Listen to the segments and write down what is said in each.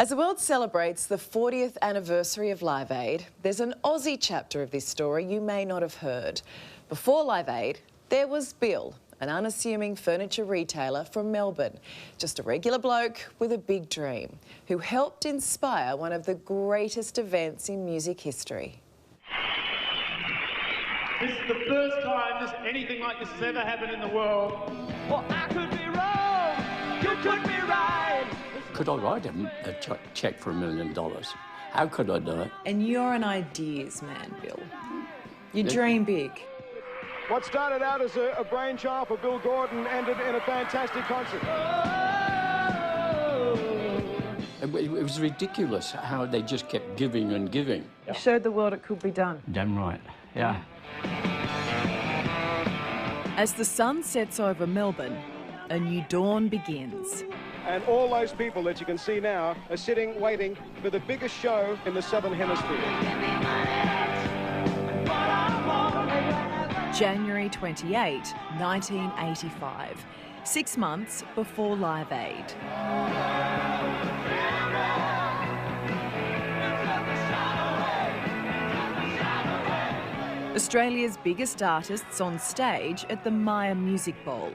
As the world celebrates the 40th anniversary of Live Aid, there's an Aussie chapter of this story you may not have heard. Before Live Aid, there was Bill, an unassuming furniture retailer from Melbourne. Just a regular bloke with a big dream, who helped inspire one of the greatest events in music history. This is the first time anything like this has ever happened in the world. Well, I could be wrong, you could be right. Could I write him a cheque for $1 million? How could I do it? And you're an ideas man, Bill. You dream big. What started out as a brainchild for Bill Gordon ended in a fantastic concert. It was ridiculous how they just kept giving and giving. You showed the world it could be done. Damn right, yeah. As the sun sets over Melbourne, a new dawn begins. And all those people that you can see now are sitting waiting for the biggest show in the Southern Hemisphere. January 28, 1985, 6 months before Live Aid. Australia's biggest artists on stage at the Maya Music Bowl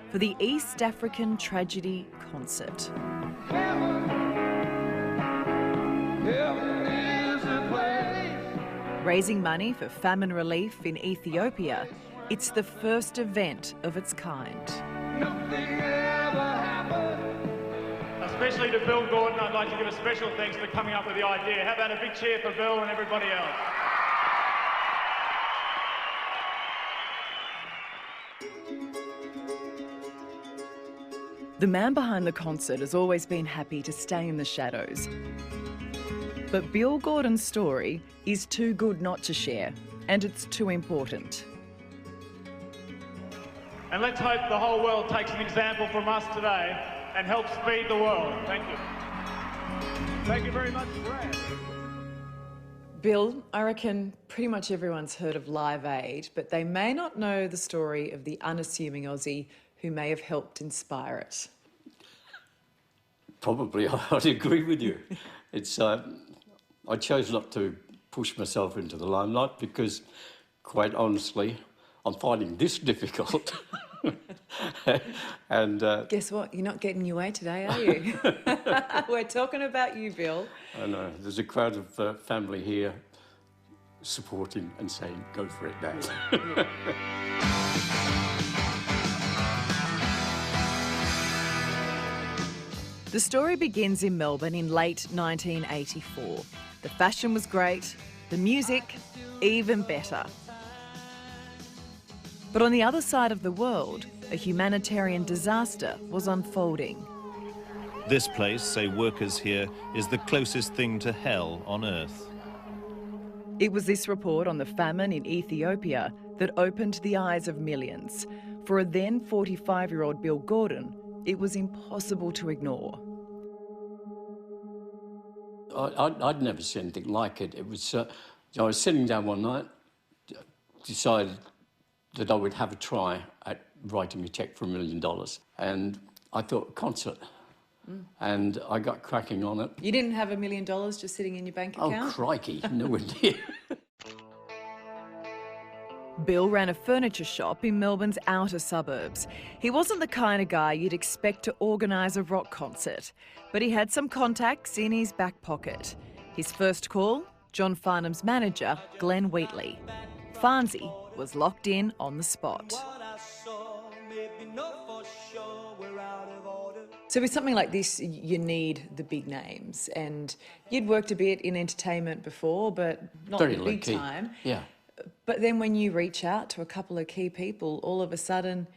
for the East African Tragedy Concert. Raising money for famine relief in Ethiopia, it's the first event of its kind. Especially to Bill Gordon, I'd like to give a special thanks for coming up with the idea. How about a big cheer for Bill and everybody else? The man behind the concert has always been happy to stay in the shadows. But Bill Gordon's story is too good not to share, and it's too important. And let's hope the whole world takes an example from us today and helps feed the world. Thank you. Thank you very much, Brad. Bill, I reckon pretty much everyone's heard of Live Aid, but they may not know the story of the unassuming Aussie who may have helped inspire it. Probably, I'd agree with you. It's, I chose not to push myself into the limelight because, quite honestly, I'm finding this difficult. And guess what? You're not getting your way today, are you? We're talking about you, Bill. I know. There's a crowd of family here supporting and saying, go for it, Dad. The story begins in Melbourne in late 1984. The fashion was great, the music even better. But on the other side of the world, a humanitarian disaster was unfolding. This place, say workers here, is the closest thing to hell on earth. It was this report on the famine in Ethiopia that opened the eyes of millions. For a then 45-year-old Bill Gordon, it was impossible to ignore. I'd never seen anything like it. It was, I was sitting down one night, decided that I would have a try at writing a cheque for $1 million. And I thought, concert. And I got cracking on it. You didn't have $1 million just sitting in your bank account? Oh, crikey, no idea. Bill ran a furniture shop in Melbourne's outer suburbs. He wasn't the kind of guy you'd expect to organise a rock concert, but he had some contacts in his back pocket. His first call, John Farnham's manager, Glenn Wheatley. Farnsey was locked in on the spot. So with something like this, you need the big names, and you'd worked a bit in entertainment before, but not Very the big low-key. time. Yeah. But then when you reach out to a couple of key people, all of a sudden,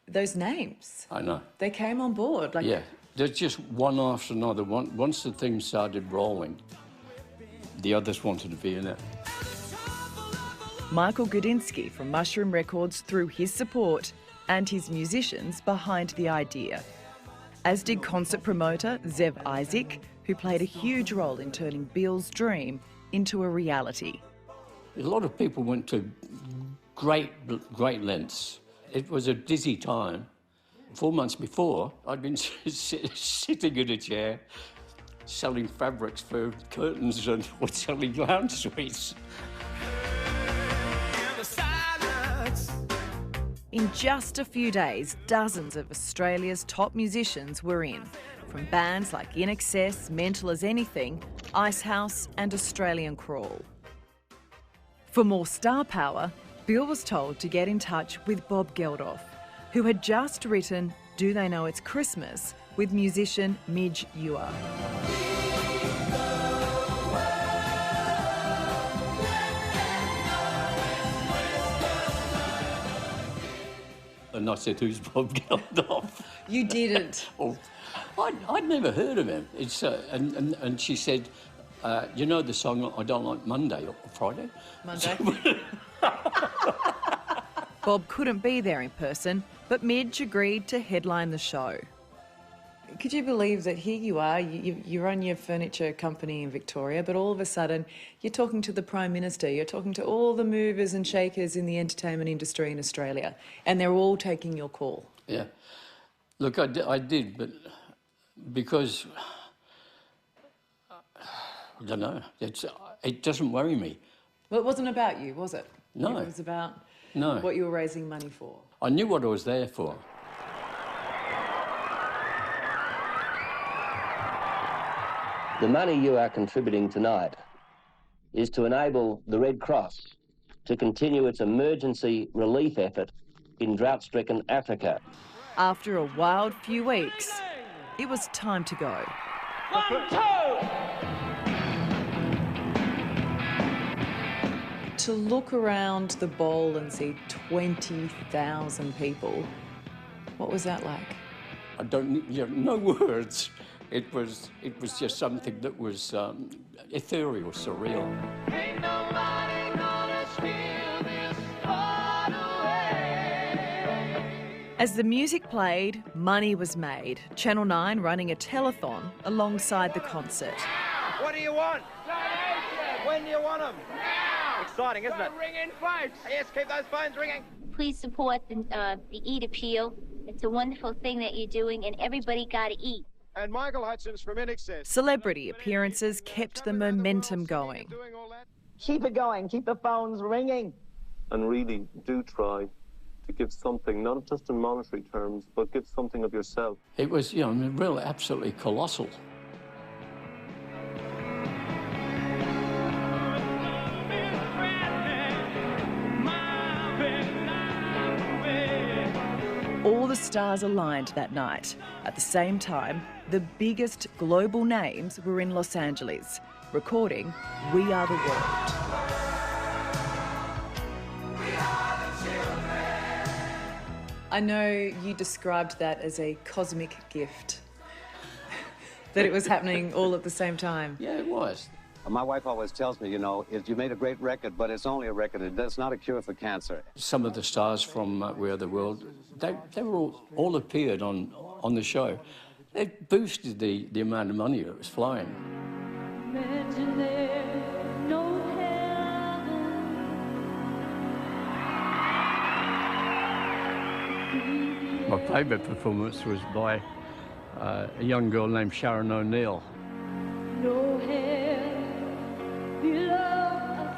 those names, I know. they came on board. Like, Yeah, there's just one after another. Once the thing started rolling, the others wanted to be in it. Michael Gudinski from Mushroom Records threw his support and his musicians behind the idea, as did concert promoter Zev Isaac, who played a huge role in turning Bill's dream into a reality. A lot of people went to great lengths. It was a dizzy time. 4 months before, I'd been sitting in a chair, selling fabrics for curtains and selling lounge suites. In just a few days, dozens of Australia's top musicians were in, from bands like In Excess, Mental as Anything, Icehouse and Australian Crawl. For more star power, Bill was told to get in touch with Bob Geldof, who had just written Do They Know It's Christmas with musician Midge Ure. And I said, who's Bob Geldof? You didn't. Well, I'd never heard of him. It's and she said, you know the song I Don't Like Monday or Friday? Monday. Bob couldn't be there in person, but Midge agreed to headline the show. Could you believe that here you are, you run your furniture company in Victoria, but all of a sudden you're talking to the Prime Minister, you're talking to all the movers and shakers in the entertainment industry in Australia, and they're all taking your call? Yeah. Look, I did, but because, I don't know, it doesn't worry me. Well, it wasn't about you, was it? No. It was about No. what you were raising money for. I knew what I was there for. The money you are contributing tonight is to enable the Red Cross to continue its emergency relief effort in drought-stricken Africa. After a wild few weeks, it was time to go. To look around the bowl and see 20,000 people, what was that like? I don't, no words. It was just something that was ethereal, surreal. Ain't nobody gonna steal this heart away. As the music played, money was made. Channel 9 running a telethon alongside the concert. What do you want? When do you want them? Now! Exciting, isn't it? Ringing phones. Yes, keep those phones ringing. Please support the Eat Appeal. It's a wonderful thing that you're doing, and everybody got to eat. And Michael Hutchins from In Excess. Celebrity appearances kept the momentum going. Keep it going, keep the phones ringing. And really do try to give something, not just in monetary terms, but give something of yourself. It was, really absolutely colossal. All the stars aligned that night. At the same time, the biggest global names were in Los Angeles, recording We Are the World. I know you described that as a cosmic gift, that it was happening all at the same time. Yeah, it was. My wife always tells me, you made a great record, but it's only a record. It's not a cure for cancer. Some of the stars from We Are the World, they were all appeared on the show. It boosted the amount of money that was flowing. My favourite performance was by a young girl named Sharon O'Neill.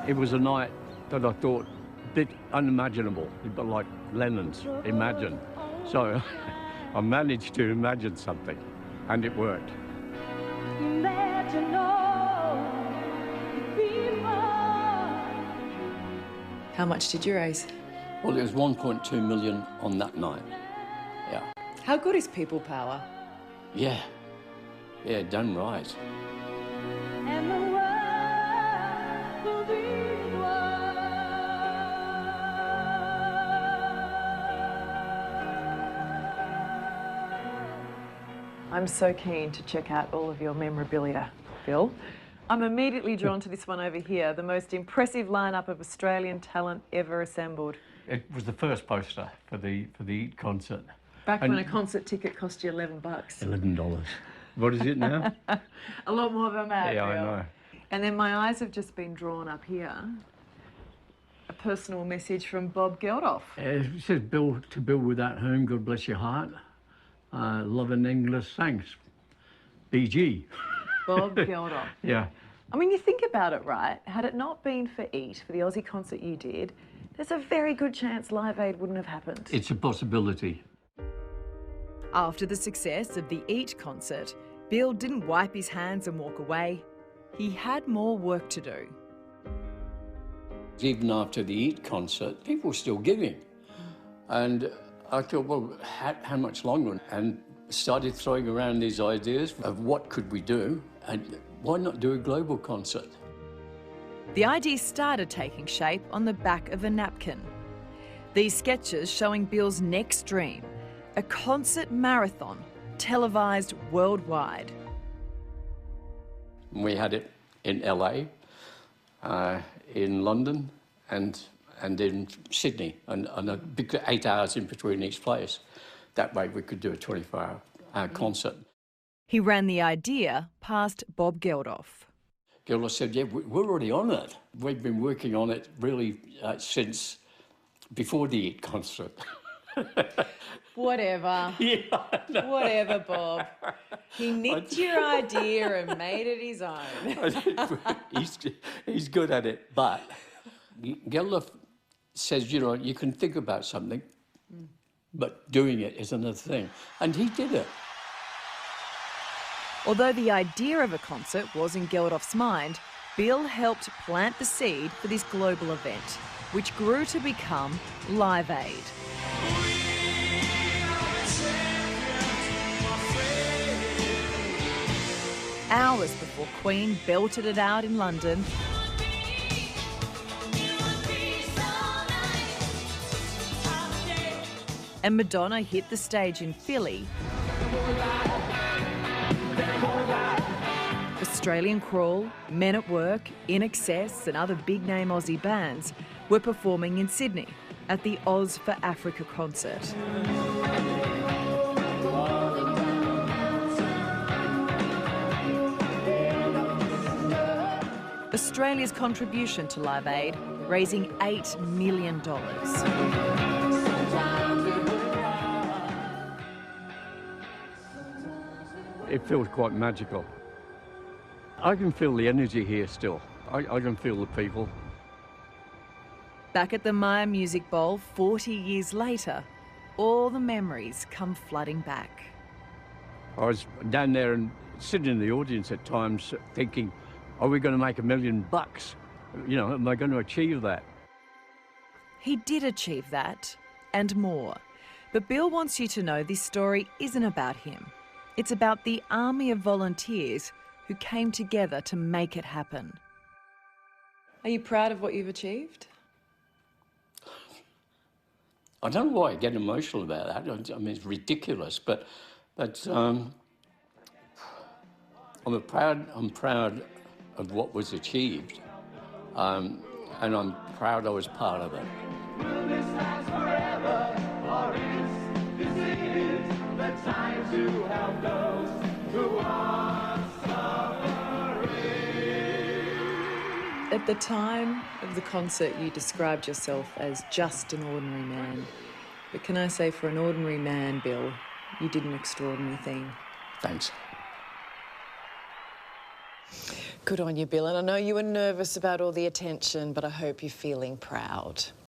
It was a night that I thought a bit unimaginable, but like Lennon's Imagine. So I managed to imagine something, and it worked. How much did you raise? Well, it was 1.2 million on that night. Yeah. How good is people power? Yeah. Yeah, done right. And the world will be I'm so keen to check out all of your memorabilia, Bill. I'm immediately drawn to this one over here, the most impressive lineup of Australian talent ever assembled. It was the first poster for the Eat concert. Back when a concert ticket cost you $11. $11. What is it now? A lot more than that, Yeah, Bill. I know. And then my eyes have just been drawn up here. A personal message from Bob Geldof. It says, Bill, to Bill without whom, God bless your heart. Love and endless thanks. BG. Bob Geldof. Yeah. I mean, you think about it, right? Had it not been for EAT, for the Aussie concert you did, there's a very good chance Live Aid wouldn't have happened. It's a possibility. After the success of the EAT concert, Bill didn't wipe his hands and walk away. He had more work to do. Even after the EAT concert, people were still giving. And I thought, well, how much longer? And started throwing around these ideas of what could we do, and why not do a global concert? The idea started taking shape on the back of a napkin. These sketches showing Bill's next dream, a concert marathon televised worldwide. We had it in LA, in London, and in Sydney, and a big 8 hours in between each place. That way we could do a 24-hour concert. He ran the idea past Bob Geldof. Geldof said, yeah, we're already on it. We've been working on it really since before the EAT concert. Whatever. Yeah, whatever, Bob. He nicked your idea and made it his own. he's good at it, but Geldof says, you know, you can think about something, but doing it is another thing. And he did it. Although the idea of a concert was in Geldof's mind, Bill helped plant the seed for this global event, which grew to become Live Aid. Hours before Queen belted it out in London, and Madonna hit the stage in Philly, Australian Crawl, Men at Work, In Excess and other big-name Aussie bands were performing in Sydney at the Oz for Africa concert. Australia's contribution to Live Aid, raising $8 million. It feels quite magical. I can feel the energy here still. I can feel the people. Back at the Maya Music Bowl 40 years later, all the memories come flooding back. I was down there and sitting in the audience at times thinking, are we going to make $1 million? You know, am I going to achieve that? He did achieve that, and more. But Bill wants you to know this story isn't about him. It's about the army of volunteers who came together to make it happen. Are you proud of what you've achieved? I don't know why I get emotional about that. I mean, it's ridiculous, but I'm proud of what was achieved, and I'm proud I was part of it. Will this last forever, or is this the time to help those who are suffering? At the time of the concert, you described yourself as just an ordinary man. But can I say, for an ordinary man, Bill, you did an extraordinary thing. Thanks. Good on you, Bill. And I know you were nervous about all the attention, but I hope you're feeling proud.